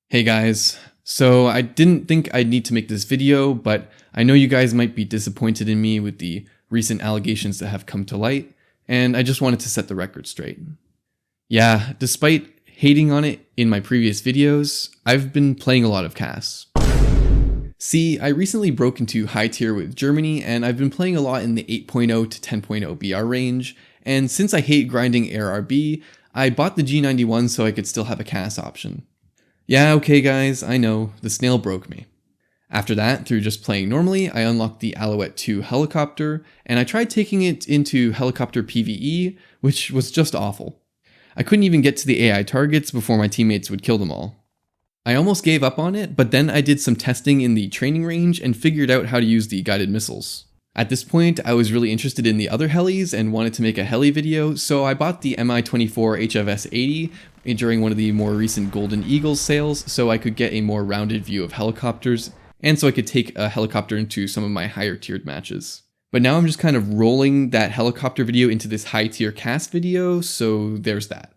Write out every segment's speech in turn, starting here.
Hey guys, so I didn't think I'd need to make this video, but I know you guys might be disappointed in me with the recent allegations that have come to light, and I just wanted to set the record straight. Yeah, despite hating on it in my previous videos, I've been playing a lot of CAS. See, I recently broke into high tier with Germany, and I've been playing a lot in the 8.0 to 10.0 BR range, and since I hate grinding ARB, I bought the G91 so I could still have a CAS option. Yeah, okay guys, I know, the snail broke me. After that, through just playing normally, I unlocked the Allouette II helicopter, and I tried taking it into helicopter PvE, which was just awful. I couldn't even get to the AI targets before my teammates would kill them all. I almost gave up on it, but then I did some testing in the training range and figured out how to use the guided missiles. At this point, I was really interested in the other helis and wanted to make a heli video, so I bought the Mi24 HFS 80 during one of the more recent Golden Eagles sales so I could get a more rounded view of helicopters, and so I could take a helicopter into some of my higher tiered matches. But now I'm just kind of rolling that helicopter video into this high tier CAS video, so there's that.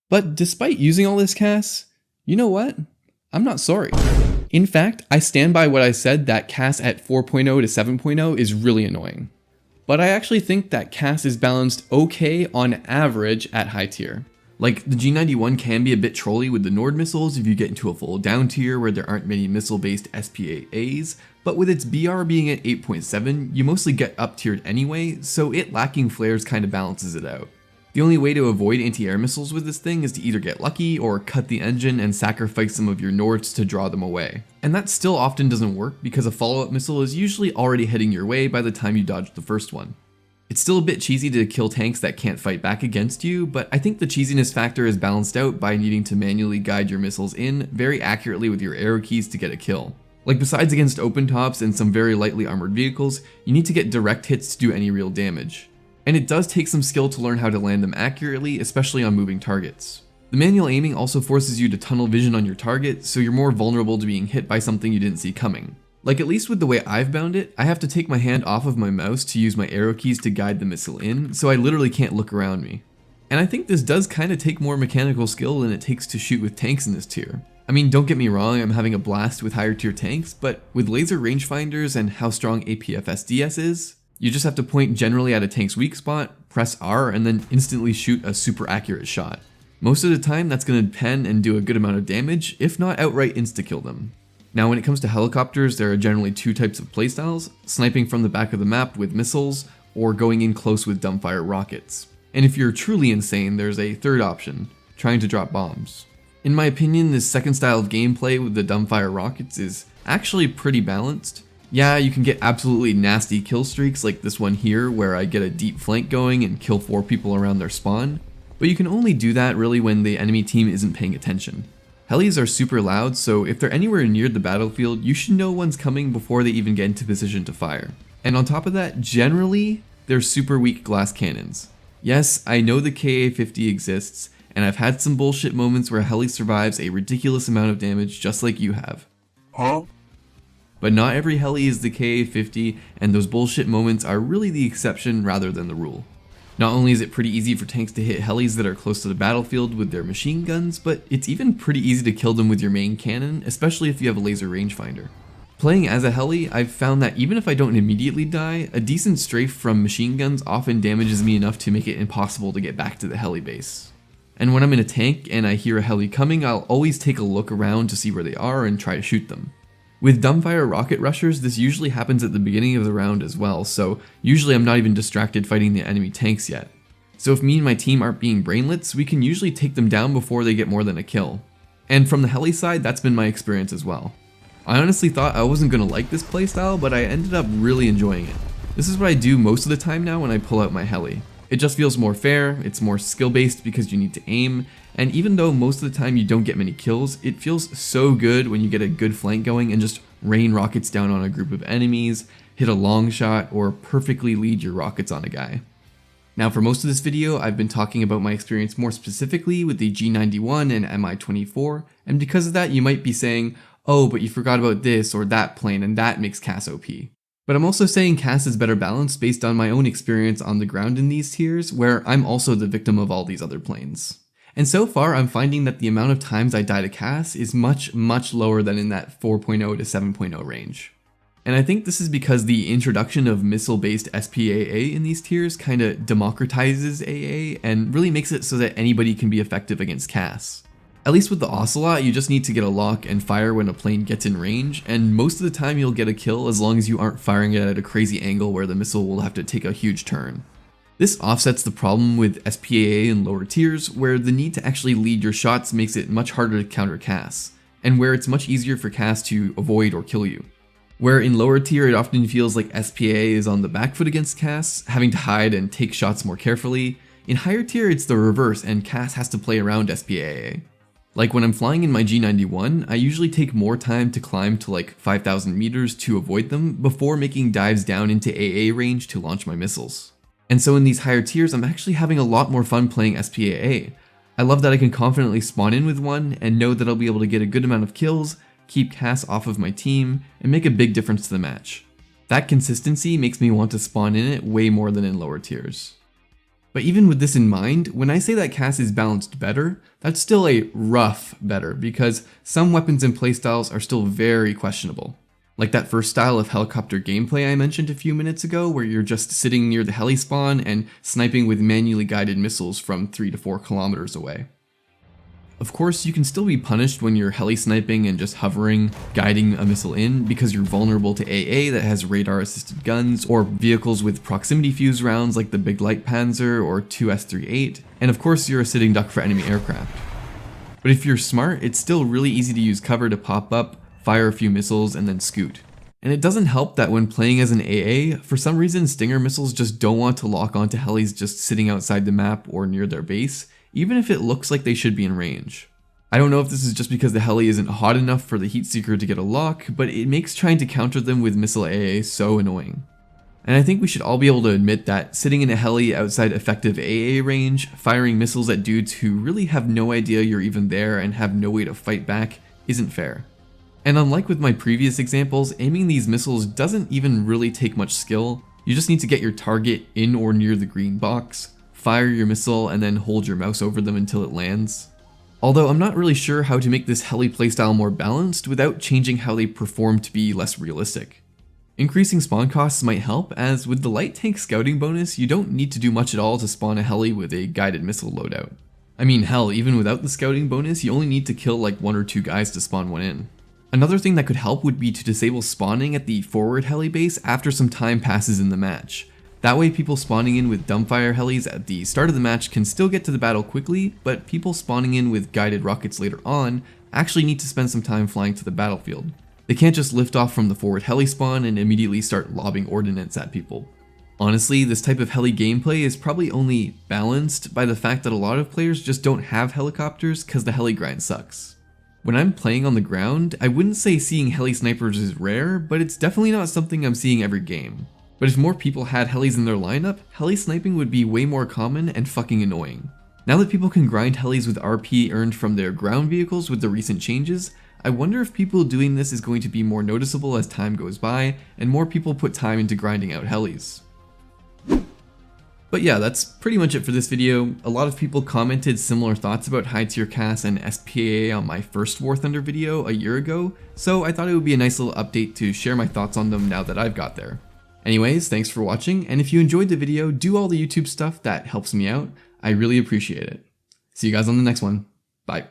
But despite using all this CAS, you know what? I'm not sorry. In fact, I stand by what I said that CAS at 4.0 to 7.0 is really annoying. But I actually think that CAS is balanced okay on average at high tier. Like, the G91 can be a bit trolly with the Nord missiles if you get into a full down tier where there aren't many missile-based SPAAs, but with its BR being at 8.7, you mostly get up tiered anyway, so it lacking flares kinda balances it out. The only way to avoid anti-air missiles with this thing is to either get lucky or cut the engine and sacrifice some of your Nords to draw them away. And that still often doesn't work because a follow-up missile is usually already heading your way by the time you dodge the first one. It's still a bit cheesy to kill tanks that can't fight back against you, but I think the cheesiness factor is balanced out by needing to manually guide your missiles in very accurately with your arrow keys to get a kill. Like, besides against open tops and some very lightly armored vehicles, you need to get direct hits to do any real damage. And it does take some skill to learn how to land them accurately, especially on moving targets. The manual aiming also forces you to tunnel vision on your target, so you're more vulnerable to being hit by something you didn't see coming. Like, at least with the way I've bound it, I have to take my hand off of my mouse to use my arrow keys to guide the missile in, so I literally can't look around me. And I think this does kinda take more mechanical skill than it takes to shoot with tanks in this tier. I mean, don't get me wrong, I'm having a blast with higher tier tanks, but with laser rangefinders and how strong APFS DS is, you just have to point generally at a tank's weak spot, press R, and then instantly shoot a super accurate shot. Most of the time, that's going to pen and do a good amount of damage, if not outright insta-kill them. Now, when it comes to helicopters, there are generally two types of playstyles: sniping from the back of the map with missiles, or going in close with dumbfire rockets. And if you're truly insane, there's a third option: trying to drop bombs. In my opinion, this second style of gameplay with the dumbfire rockets is actually pretty balanced. Yeah, you can get absolutely nasty kill streaks like this one here where I get a deep flank going and kill 4 people around their spawn, but you can only do that really when the enemy team isn't paying attention. Helis are super loud, so if they're anywhere near the battlefield, you should know one's coming before they even get into position to fire. And on top of that, generally, they're super weak glass cannons. Yes, I know the KA-50 exists, and I've had some bullshit moments where a heli survives a ridiculous amount of damage just like you have. Huh? But not every heli is the KA-50, and those bullshit moments are really the exception rather than the rule. Not only is it pretty easy for tanks to hit helis that are close to the battlefield with their machine guns, but it's even pretty easy to kill them with your main cannon, especially if you have a laser rangefinder. Playing as a heli, I've found that even if I don't immediately die, a decent strafe from machine guns often damages me enough to make it impossible to get back to the heli base. And when I'm in a tank and I hear a heli coming, I'll always take a look around to see where they are and try to shoot them. With dumbfire rocket rushers, this usually happens at the beginning of the round as well, so usually I'm not even distracted fighting the enemy tanks yet. So if me and my team aren't being brainlets, we can usually take them down before they get more than a kill. And from the heli side, that's been my experience as well. I honestly thought I wasn't going to like this playstyle, but I ended up really enjoying it. This is what I do most of the time now when I pull out my heli. It just feels more fair, it's more skill based because you need to aim, and even though most of the time you don't get many kills, it feels so good when you get a good flank going and just rain rockets down on a group of enemies, hit a long shot, or perfectly lead your rockets on a guy. Now for most of this video, I've been talking about my experience more specifically with the G91 and Mi24, and because of that you might be saying, oh, but you forgot about this or that plane and that makes CAS OP. But I'm also saying CAS is better balanced based on my own experience on the ground in these tiers, where I'm also the victim of all these other planes. And so far, I'm finding that the amount of times I die to CAS is much, much lower than in that 4.0 to 7.0 range. And I think this is because the introduction of missile-based SPAA in these tiers kinda democratizes AA and really makes it so that anybody can be effective against CAS. At least with the Ocelot, you just need to get a lock and fire when a plane gets in range, and most of the time you'll get a kill as long as you aren't firing it at a crazy angle where the missile will have to take a huge turn. This offsets the problem with SPAA in lower tiers, where the need to actually lead your shots makes it much harder to counter CAS, and where it's much easier for CAS to avoid or kill you. Where in lower tier it often feels like SPAA is on the back foot against CAS, having to hide and take shots more carefully, in higher tier it's the reverse and CAS has to play around SPAA. Like when I'm flying in my G.91, I usually take more time to climb to like 5,000 meters to avoid them before making dives down into AA range to launch my missiles. And so in these higher tiers, I'm actually having a lot more fun playing SPAA. I love that I can confidently spawn in with one and know that I'll be able to get a good amount of kills, keep CAS off of my team, and make a big difference to the match. That consistency makes me want to spawn in it way more than in lower tiers. But even with this in mind, when I say that CAS is balanced better, that's still a rough better because some weapons and playstyles are still very questionable. Like that first style of helicopter gameplay I mentioned a few minutes ago where you're just sitting near the heli spawn and sniping with manually guided missiles from 3 to 4 kilometers away. Of course, you can still be punished when you're heli sniping and just hovering, guiding a missile in because you're vulnerable to AA that has radar assisted guns or vehicles with proximity fuse rounds like the Big Light Panzer or 2S38, and of course you're a sitting duck for enemy aircraft. But if you're smart, it's still really easy to use cover to pop up, fire a few missiles, and then scoot. And it doesn't help that when playing as an AA, for some reason Stinger missiles just don't want to lock onto helis just sitting outside the map or near their base, even if it looks like they should be in range. I don't know if this is just because the heli isn't hot enough for the heat seeker to get a lock, but it makes trying to counter them with missile AA so annoying. And I think we should all be able to admit that sitting in a heli outside effective AA range, firing missiles at dudes who really have no idea you're even there and have no way to fight back, isn't fair. And unlike with my previous examples, aiming these missiles doesn't even really take much skill. You just need to get your target in or near the green box, fire your missile, and then hold your mouse over them until it lands. Although I'm not really sure how to make this heli playstyle more balanced without changing how they perform to be less realistic. Increasing spawn costs might help, as with the light tank scouting bonus, you don't need to do much at all to spawn a heli with a guided missile loadout. I mean, hell, even without the scouting bonus, you only need to kill like 1 or 2 guys to spawn one in. Another thing that could help would be to disable spawning at the forward heli base after some time passes in the match. That way people spawning in with dumbfire helis at the start of the match can still get to the battle quickly, but people spawning in with guided rockets later on actually need to spend some time flying to the battlefield. They can't just lift off from the forward heli spawn and immediately start lobbing ordnance at people. Honestly, this type of heli gameplay is probably only balanced by the fact that a lot of players just don't have helicopters because the heli grind sucks. When I'm playing on the ground, I wouldn't say seeing heli snipers is rare, but it's definitely not something I'm seeing every game. But if more people had helis in their lineup, heli sniping would be way more common and fucking annoying. Now that people can grind helis with RP earned from their ground vehicles with the recent changes, I wonder if people doing this is going to be more noticeable as time goes by and more people put time into grinding out helis. But yeah, that's pretty much it for this video. A lot of people commented similar thoughts about high tier CAS and SPAA on my first War Thunder video a year ago, so I thought it would be a nice little update to share my thoughts on them now that I've got there. Anyways, thanks for watching, and if you enjoyed the video, do all the YouTube stuff that helps me out. I really appreciate it. See you guys on the next one. Bye.